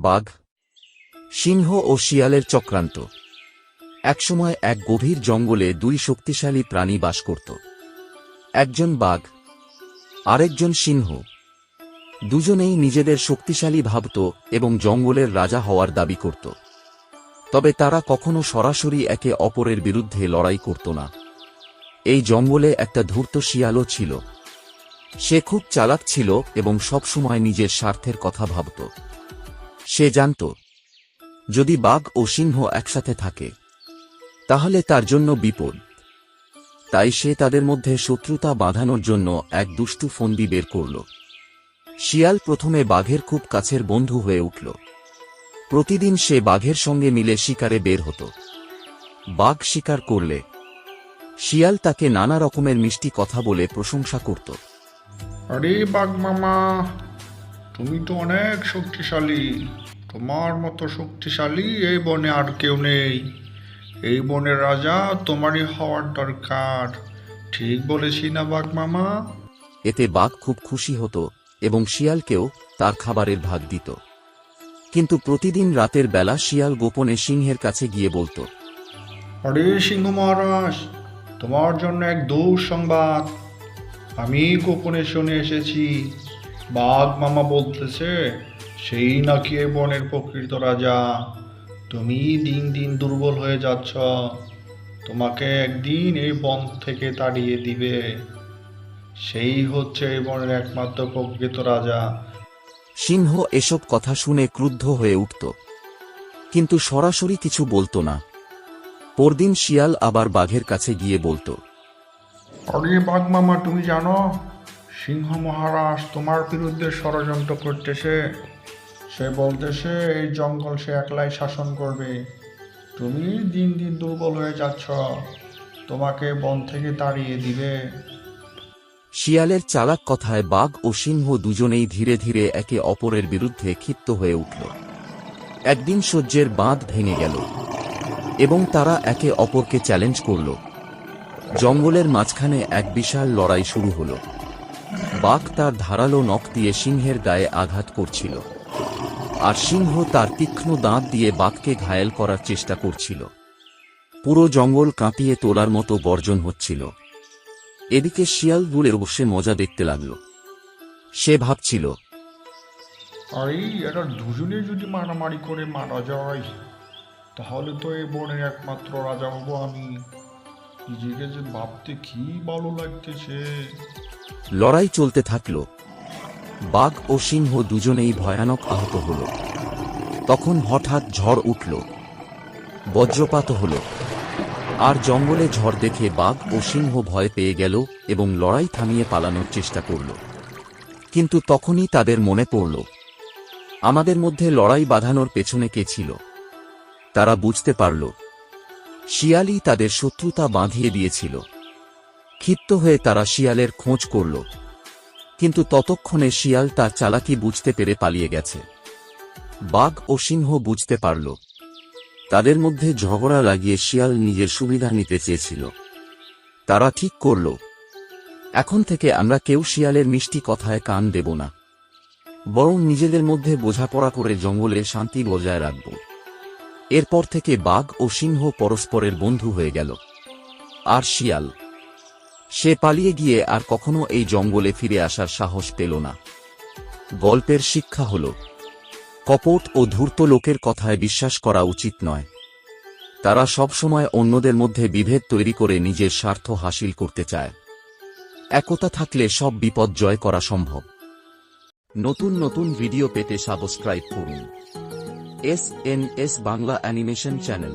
বাঘ, সিংহ ও শিয়ালের চক্রান্ত। একসময় এক গভীর জঙ্গলে দুই শক্তিশালী প্রাণী বাস করত। একজন বাঘ, আরেকজন সিংহ। দুজনেই নিজেদের শক্তিশালী ভাবত এবং জঙ্গলের রাজা হওয়ার দাবি করত। তবে তারা কখনো সরাসরি একে অপরের বিরুদ্ধে লড়াই করত না। এই জঙ্গলে একটা ধূর্ত শিয়ালও ছিল। সে খুব চালাক ছিল এবং সবসময় নিজের স্বার্থের কথা ভাবত। সে জানত, যদি বাঘ ও সিংহ একসাথে থাকে তাহলে তার জন্য বিপদ। তাই সে তাদের মধ্যে শত্রুতা বাঁধানোর জন্য এক দুষ্টু ফন্দি বের করল। শিয়াল প্রথমে বাঘের খুব কাছের বন্ধু হয়ে উঠল। প্রতিদিন সে বাঘের সঙ্গে মিলে শিকারে বের হতো। বাঘ শিকার করলে শিয়াল তাকে নানা রকমের মিষ্টি কথা বলে প্রশংসা করত। আরে বাঘ মামা, তুমি তো অনেক শক্তিশালী। তোমার মতো শক্তিশালী এই বনে আর কেউ নেই। এই বনের রাজা তোমারই হওয়ার দরকার। ঠিক বলেছি না বাঘ মামা? এতে বাঘ খুব খুশি হতো এবং শিয়ালকেও তার খাবারের ভাগ দিত। কিন্তু প্রতিদিন রাতের বেলা শিয়াল গোপনে সিংহের কাছে গিয়ে বলত, আরে সিংহ মহারাজ, তোমার জন্য এক দুঃসংবাদ আমি গোপনে শুনে এসেছি। বাঘ মামা বলতেছে সেই নাকি এই বনের প্রকৃত রাজা। তুমি দিন দিন দুর্বল হয়ে যাচ্ছ। তোমাকে একদিন এই বন থেকে তাড়িয়ে দিবে। সেই হচ্ছে এই বনের একমাত্র প্রকৃত রাজা। সিংহ এসব কথা শুনে ক্রুদ্ধ হয়ে উঠত, কিন্তু সরাসরি কিছু বলত না। পরদিন শিয়াল আবার বাঘের কাছে গিয়ে বলত, আরে বাঘ মামা, তুমি জানো সিংহ মহারাজ তোমার বিরুদ্ধে ষড়যন্ত্র করতেছে। সে বলতেছে এই জঙ্গল সে একলাই শাসন করবে। তুমি দিন দিন দুর্বল হয়ে যাচ্ছ, তোমাকে বন থেকে তাড়িয়ে দিবে। শিয়ালের চালাক কথায় বাঘ ও সিংহ দুজনেই ধীরে ধীরে একে অপরের বিরুদ্ধে ক্ষিপ্ত হয়ে উঠল। একদিন সহ্যের বাঁধ ভেঙে গেল এবং তারা একে অপরকে চ্যালেঞ্জ করল। জঙ্গলের মাঝখানে এক বিশাল লড়াই শুরু হল। বাঘ তার ধারালো নখ দিয়ে সিংহের গায়ে আঘাত করছিল, আর সিংহ তার তীক্ষ্ণ দাঁত দিয়ে বাঘকে ঘায়েল করার চেষ্টা করছিল। পুরো জঙ্গল কাঁপিয়ে তোলার মতো গর্জন হচ্ছিল। এদিকে শিয়াল দূরে বসে মজা দেখতে লাগল। সে ভাবছিল, আরে এরা দুজনে যদি মারামারি করে মারা যায় তাহলে তো এই বনের একমাত্র রাজা হব আমি। নিজেকে যে ভাবতে কি ভালো লাগতেছে। লড়াই চলতে থাকল। বাঘ ও সিংহ দুজনেই ভয়ানক আহত হল। তখন হঠাৎ ঝড় উঠল, বজ্রপাত হল, আর জঙ্গলে ঝড় দেখে বাঘ ও সিংহ ভয় পেয়ে গেল এবং লড়াই থামিয়ে পালানোর চেষ্টা করল। কিন্তু তখনই তাদের মনে পড়ল, আমাদের মধ্যে লড়াই বাঁধানোর পেছনে কে ছিল। তারা বুঝতে পারল, শিয়ালই তাদের শত্রুতা বাঁধিয়ে দিয়েছিল। ক্ষিপ্ত হয়ে তারা শিয়ালের খোঁজ করল, কিন্তু ততক্ষণে শিয়াল তার চালাকি বুঝতে পেরে পালিয়ে গেছে। বাঘ ও সিংহ বুঝতে পারল, তাদের মধ্যে ঝগড়া লাগিয়ে শিয়াল নিজের সুবিধা নিতে চেয়েছিল। তারা ঠিক করল, এখন থেকে আমরা কেউ শিয়ালের মিষ্টি কথায় কান দেব না, বরং নিজেদের মধ্যে বোঝাপড়া করে জঙ্গলে শান্তি বজায় রাখব। এরপর থেকে বাঘ ও সিংহ পরস্পরের বন্ধু হয়ে গেল। আর শিয়াল, সে পালিয়ে গিয়ে আর কখনো এই জঙ্গলে ফিরে আসার সাহস পেল না। গল্পের শিক্ষা হল, কপট ও ধূর্ত লোকের কথায় বিশ্বাস করা উচিত নয়। তারা সবসময় অন্যদের মধ্যে বিভেদ তৈরি করে নিজের স্বার্থ হাসিল করতে চায়। একতা থাকলে সব বিপদ জয় করা সম্ভব। নতুন নতুন ভিডিও পেতে সাবস্ক্রাইব করুন এস বাংলা অ্যানিমেশন চ্যানেল।